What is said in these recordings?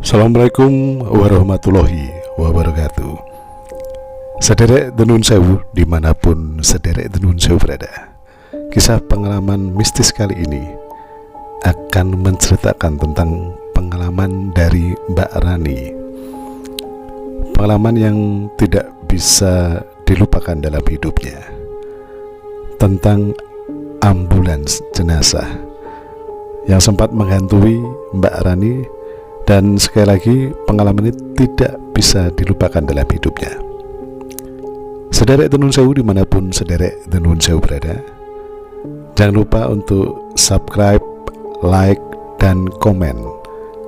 Assalamualaikum warahmatullahi wabarakatuh. Sederek Denun Sewu dimanapun sederek Denun Sewu berada, kisah pengalaman mistis kali ini akan menceritakan tentang pengalaman dari Mbak Rani. Pengalaman yang tidak bisa dilupakan dalam hidupnya, tentang ambulans jenazah yang sempat menghantui Mbak Rani. Dan sekali lagi, pengalaman ini tidak bisa dilupakan dalam hidupnya. Sederek Denun Sewu dimanapun sederek Denun Sewu berada, jangan lupa untuk subscribe, like, dan komen.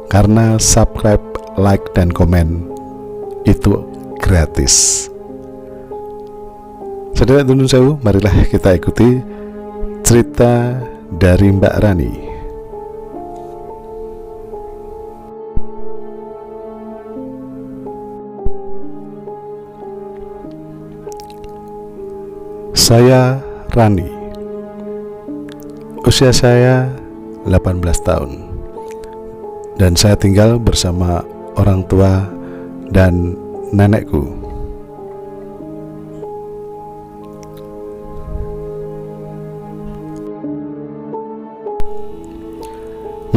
Karena subscribe, like, dan komen itu gratis. Sederek Denun Sewu, marilah kita ikuti cerita dari Mbak Rani. Saya Rani. Usia saya 18 tahun. Dan saya tinggal bersama orang tua dan nenekku.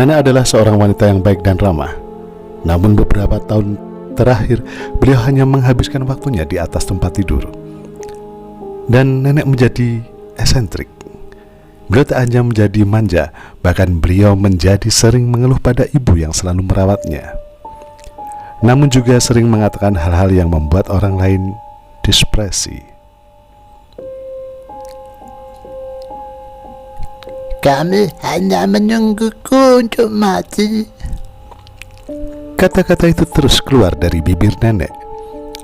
Nenek adalah seorang wanita yang baik dan ramah. Namun beberapa tahun terakhir, beliau hanya menghabiskan waktunya di atas tempat tidur. Dan nenek menjadi esentrik. Beliau tak hanya menjadi manja, bahkan beliau menjadi sering mengeluh pada ibu yang selalu merawatnya. Namun juga sering mengatakan hal-hal yang membuat orang lain depresi. Kami hanya menungguku untuk mati. Kata-kata itu terus keluar dari bibir nenek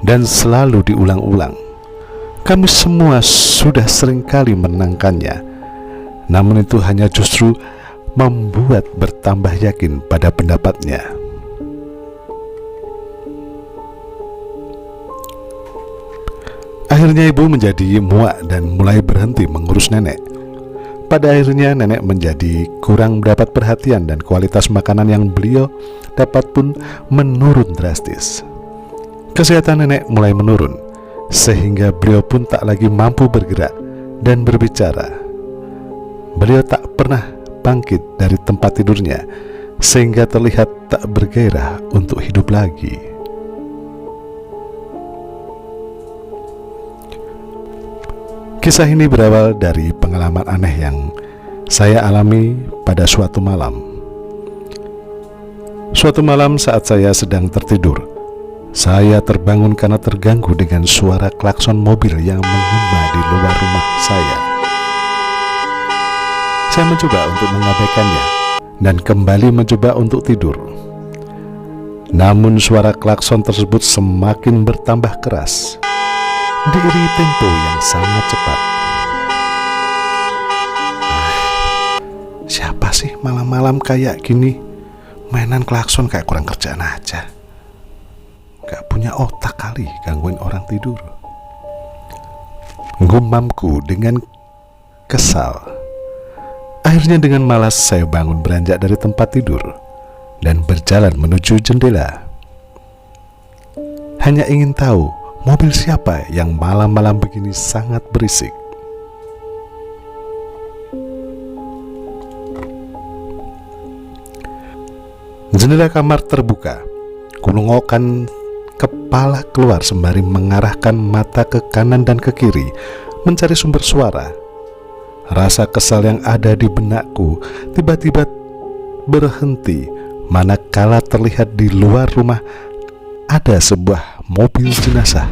dan selalu diulang-ulang. Kami semua sudah seringkali menenangkannya, namun itu hanya justru membuat bertambah yakin pada pendapatnya. Akhirnya ibu menjadi muak dan mulai berhenti mengurus nenek. Pada akhirnya nenek menjadi kurang mendapat perhatian dan kualitas makanan yang beliau dapat pun menurun drastis. Kesehatan nenek mulai menurun, sehingga beliau pun tak lagi mampu bergerak dan berbicara. Beliau tak pernah bangkit dari tempat tidurnya, sehingga terlihat tak bergairah untuk hidup lagi. Kisah ini berawal dari pengalaman aneh yang saya alami pada suatu malam. Suatu malam saat saya sedang tertidur, saya terbangun karena terganggu dengan suara klakson mobil yang menggema di luar rumah saya. Saya mencoba untuk mengabaikannya dan kembali mencoba untuk tidur. Namun suara klakson tersebut semakin bertambah keras, diiringi tempo yang sangat cepat. Siapa sih malam-malam kayak gini mainan klakson, kayak kurang kerjaan aja. Gak punya otak kali gangguin orang tidur, gumamku dengan kesal. Akhirnya dengan malas saya bangun beranjak dari tempat tidur dan berjalan menuju jendela. Hanya ingin tahu mobil siapa yang malam-malam begini sangat berisik. Jendela kamar terbuka. Kulungokan kepala keluar sembari mengarahkan mata ke kanan dan ke kiri mencari sumber suara. Rasa kesal yang ada di benakku tiba-tiba berhenti manakala terlihat di luar rumah ada sebuah mobil jenazah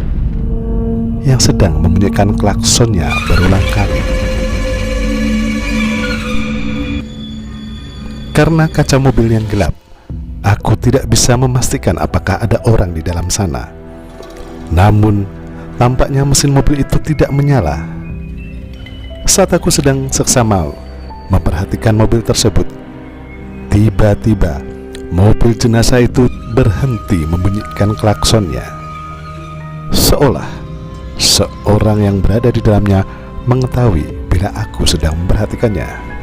yang sedang membunyikan klaksonnya berulang kali. Karena kaca mobil yang gelap, aku tidak bisa memastikan apakah ada orang di dalam sana. Namun, tampaknya mesin mobil itu tidak menyala. Saat aku sedang seksama memperhatikan mobil tersebut, tiba-tiba mobil jenazah itu berhenti membunyikan klaksonnya. Seolah seorang yang berada di dalamnya mengetahui bila aku sedang memperhatikannya.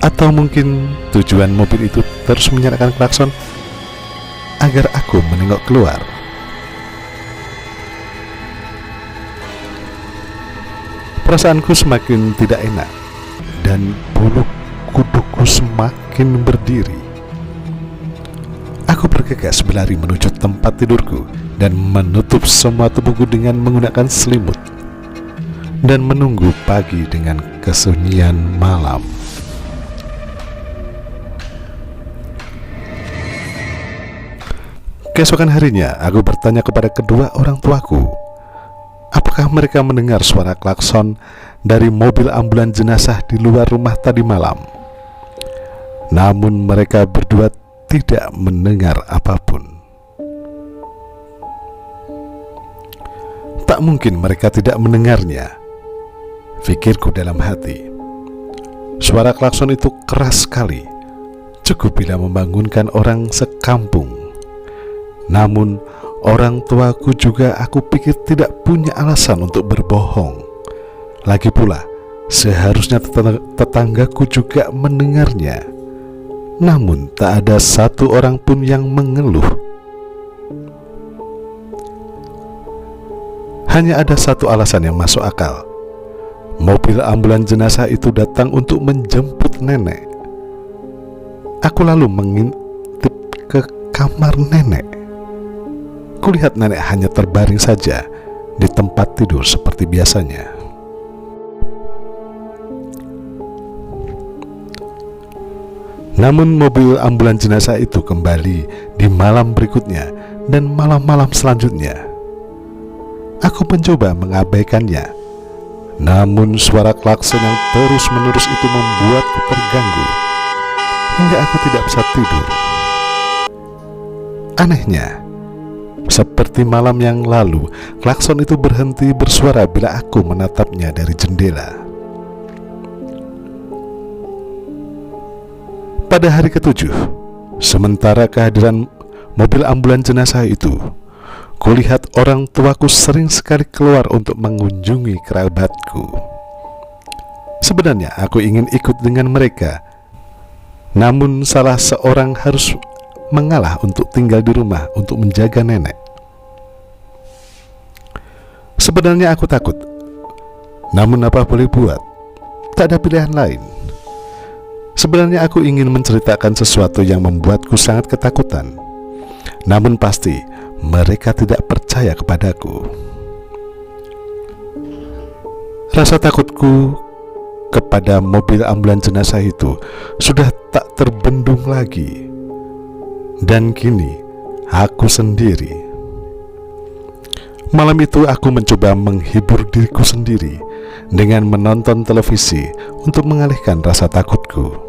Atau mungkin tujuan mobil itu terus menyalakan klakson agar aku menengok keluar. Perasaanku semakin tidak enak dan bulu kuduku semakin berdiri. Aku bergegas berlari menuju tempat tidurku dan menutup semua tubuhku dengan menggunakan selimut dan menunggu pagi dengan kesunyian malam. Keesokan harinya, aku bertanya kepada kedua orang tuaku, apakah mereka mendengar suara klakson dari mobil ambulans jenazah di luar rumah tadi malam. Namun mereka berdua tidak mendengar apapun. Tak mungkin mereka tidak mendengarnya, pikirku dalam hati. Suara klakson itu keras sekali, cukup bila membangunkan orang sekampung. Namun orang tuaku juga aku pikir tidak punya alasan untuk berbohong. Lagi pula, seharusnya tetanggaku juga mendengarnya. Namun tak ada satu orang pun yang mengeluh. Hanya ada satu alasan yang masuk akal. Mobil ambulans jenazah itu datang untuk menjemput nenek. Aku lalu mengintip ke kamar nenek. Kulihat nenek hanya terbaring saja di tempat tidur seperti biasanya. Namun mobil ambulans jenazah itu kembali di malam berikutnya dan malam-malam selanjutnya. Aku mencoba mengabaikannya, namun suara klakson yang terus-menerus itu membuatku terganggu hingga aku tidak bisa tidur. Anehnya, seperti malam yang lalu, klakson itu berhenti bersuara bila aku menatapnya dari jendela. Pada hari ketujuh, sementara kehadiran mobil ambulans jenazah itu, kulihat orang tuaku sering sekali keluar untuk mengunjungi kerabatku. Sebenarnya aku ingin ikut dengan mereka, namun salah seorang harus mengalah untuk tinggal di rumah untuk menjaga nenek. Sebenarnya aku takut, namun apa boleh buat, tak ada pilihan lain. Sebenarnya aku ingin menceritakan sesuatu yang membuatku sangat ketakutan, namun pasti mereka tidak percaya kepadaku. Rasa takutku kepada mobil ambulans jenazah itu sudah tak terbendung lagi. Dan kini aku sendiri. Malam itu aku mencoba menghibur diriku sendiri dengan menonton televisi untuk mengalihkan rasa takutku.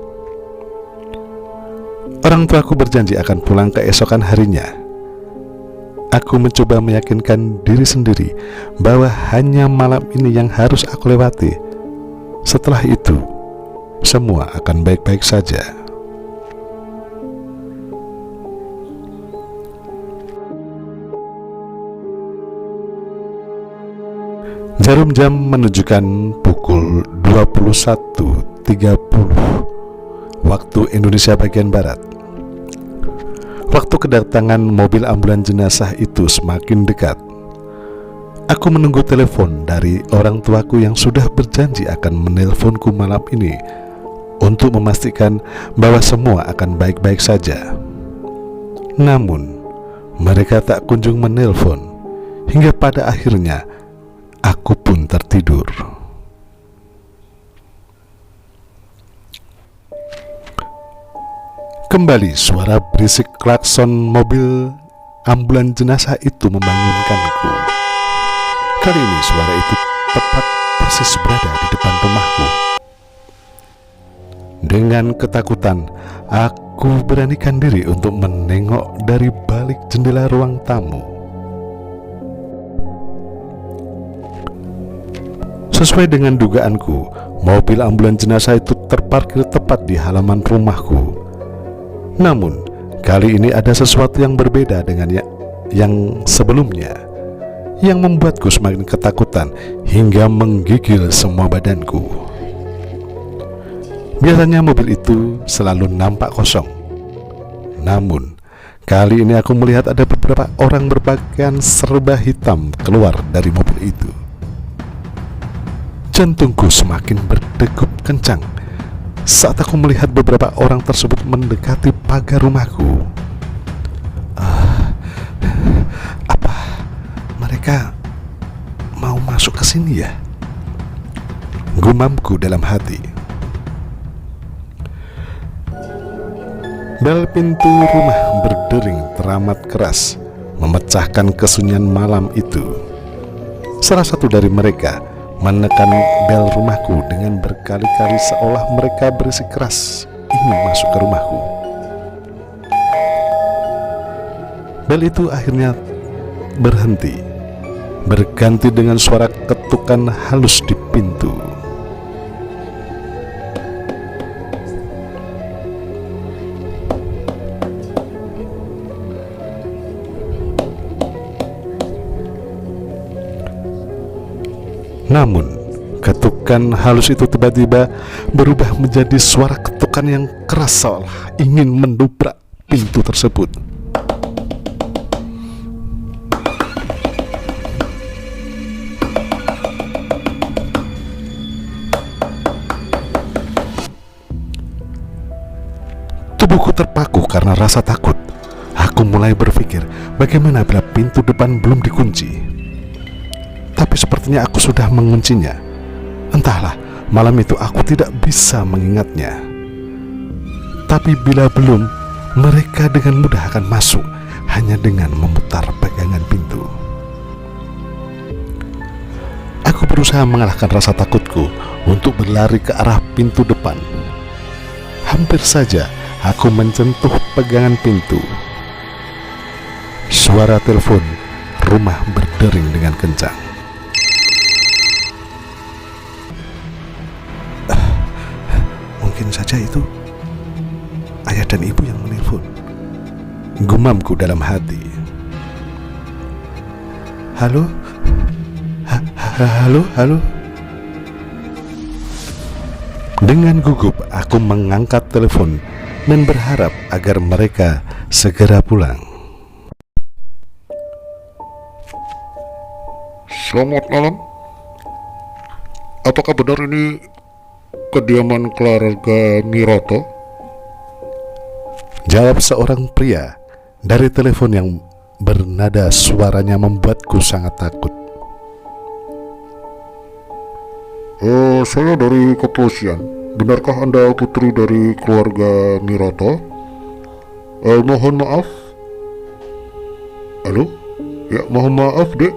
Orang tuaku berjanji akan pulang keesokan harinya. Aku mencoba meyakinkan diri sendiri bahwa hanya malam ini yang harus aku lewati. Setelah itu, semua akan baik-baik saja. Jarum jam menunjukkan pukul 21.30 waktu Indonesia bagian Barat. Waktu kedatangan mobil ambulans jenazah itu semakin dekat. Aku menunggu telepon dari orang tuaku yang sudah berjanji akan menelponku malam ini untuk memastikan bahwa semua akan baik-baik saja. Namun, mereka tak kunjung menelpon hingga pada akhirnya aku pun tertidur. Kembali suara berisik klakson mobil ambulans jenazah itu membangunkanku. Kali ini suara itu tepat persis berada di depan rumahku. Dengan ketakutan, aku beranikan diri untuk menengok dari balik jendela ruang tamu. Sesuai dengan dugaanku, mobil ambulans jenazah itu terparkir tepat di halaman rumahku. Namun, kali ini ada sesuatu yang berbeda dengan yang sebelumnya, yang membuatku semakin ketakutan hingga menggigil semua badanku. Biasanya mobil itu selalu nampak kosong, Namun kali ini aku melihat ada beberapa orang berpakaian serba hitam keluar dari mobil itu. Jantungku semakin berdegup kencang saat aku melihat beberapa orang tersebut mendekati pagar rumahku. Apa mereka mau masuk ke sini ya? Gumamku dalam hati. Bel pintu rumah berdering teramat keras, memecahkan kesunyian malam itu. Salah satu dari mereka menekan bel rumahku dengan berkali-kali seolah mereka bersikeras ingin masuk ke rumahku. Bel itu akhirnya berhenti, berganti dengan suara ketukan halus di pintu. Namun, ketukan halus itu tiba-tiba berubah menjadi suara ketukan yang keras seolah ingin mendobrak pintu tersebut. Tubuhku terpaku karena rasa takut. Aku mulai berpikir, bagaimana bila pintu depan belum dikunci? Tapi sepertinya aku sudah menguncinya. Entahlah, malam itu aku tidak bisa mengingatnya. Tapi bila belum, mereka dengan mudah akan masuk hanya dengan memutar pegangan pintu. Aku berusaha mengalahkan rasa takutku untuk berlari ke arah pintu depan. Hampir saja aku menyentuh pegangan pintu. Suara telepon rumah berdering dengan kencang. Mungkin saja itu ayah dan ibu yang menelpon, gumamku dalam hati. Halo? Halo? Dengan gugup aku mengangkat telepon dan berharap agar mereka segera pulang. Selamat malam. Apakah benar ini kediaman keluarga Miroto? Jawab seorang pria dari telepon yang bernada suaranya membuatku sangat takut. Saya dari kepolisian. Benarkah Anda putri dari keluarga Miroto? Mohon maaf. Halo? Ya, mohon maaf, Dek.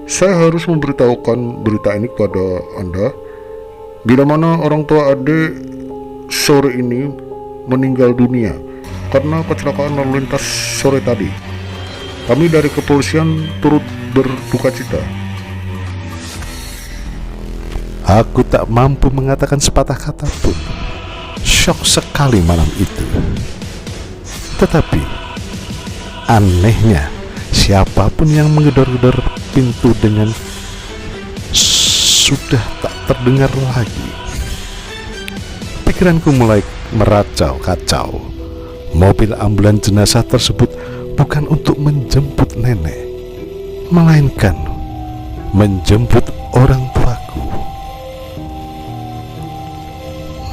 Saya harus memberitahukan berita ini kepada Anda. Bila mana orang tua adik sore ini meninggal dunia karena kecelakaan lalu lintas sore tadi. Kami dari kepolisian turut berduka cita. Aku tak mampu mengatakan sepatah kata pun. Syok sekali malam itu. Tetapi anehnya, siapapun yang menggedor-gedor pintu dengan sudah tak terdengar lagi. Pikiranku mulai meracau-kacau. Mobil ambulan jenazah tersebut bukan untuk menjemput nenek, melainkan menjemput orang tuaku.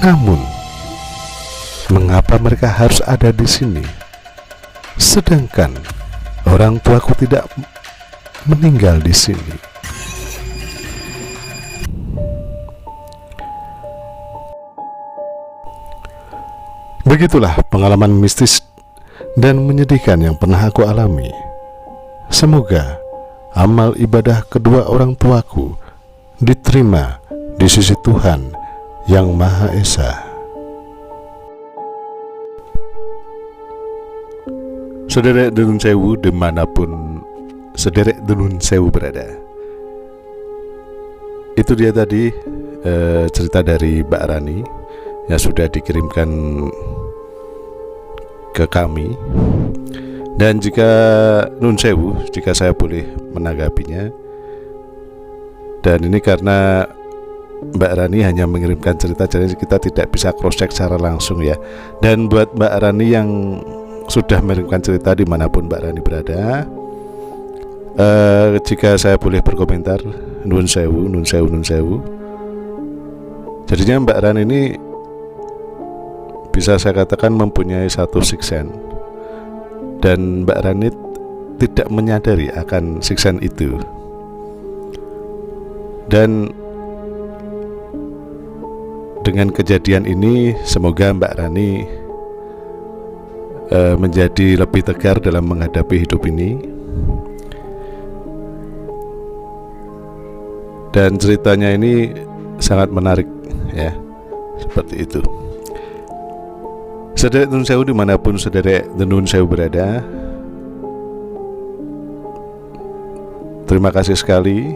Namun, mengapa mereka harus ada di sini? Sedangkan orang tuaku tidak meninggal di sini. Begitulah pengalaman mistis dan menyedihkan yang pernah aku alami. Semoga amal ibadah kedua orang tuaku diterima di sisi Tuhan Yang Maha Esa. Sederek Denun Sewu dimanapun sederek Denun Sewu berada. Itu dia tadi cerita dari Mbak Rani yang sudah dikirimkan ke kami. Dan jika Nun Sewu, jika saya boleh menanggapinya, dan ini karena Mbak Rani hanya mengirimkan cerita, jadi kita tidak bisa cross check secara langsung ya. Dan buat Mbak Rani yang sudah mengirimkan cerita dimanapun Mbak Rani berada. Jika saya boleh berkomentar, nun sewu. Jadinya Mbak Rani ini bisa saya katakan mempunyai satu sixth sense, dan Mbak Rani tidak menyadari akan sixth sense itu. Dan dengan kejadian ini, semoga Mbak Rani menjadi lebih tegar dalam menghadapi hidup ini. Dan ceritanya ini sangat menarik, ya, seperti itu. Sederek Nun Sewu dimanapun sederek Nun Sewu berada, terima kasih sekali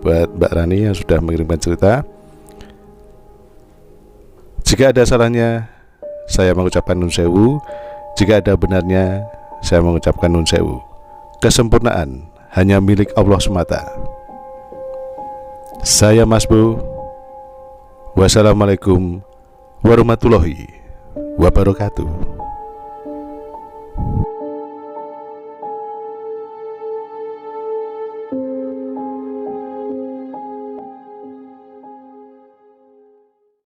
buat Mbak Rani yang sudah mengirimkan cerita. Jika ada salahnya, saya mengucapkan Nun Sewu. Jika ada benarnya, saya mengucapkan Nun Sewu. Kesempurnaan hanya milik Allah semata. Saya Mas Bu. Wassalamualaikum warahmatullahi wabarakatuh.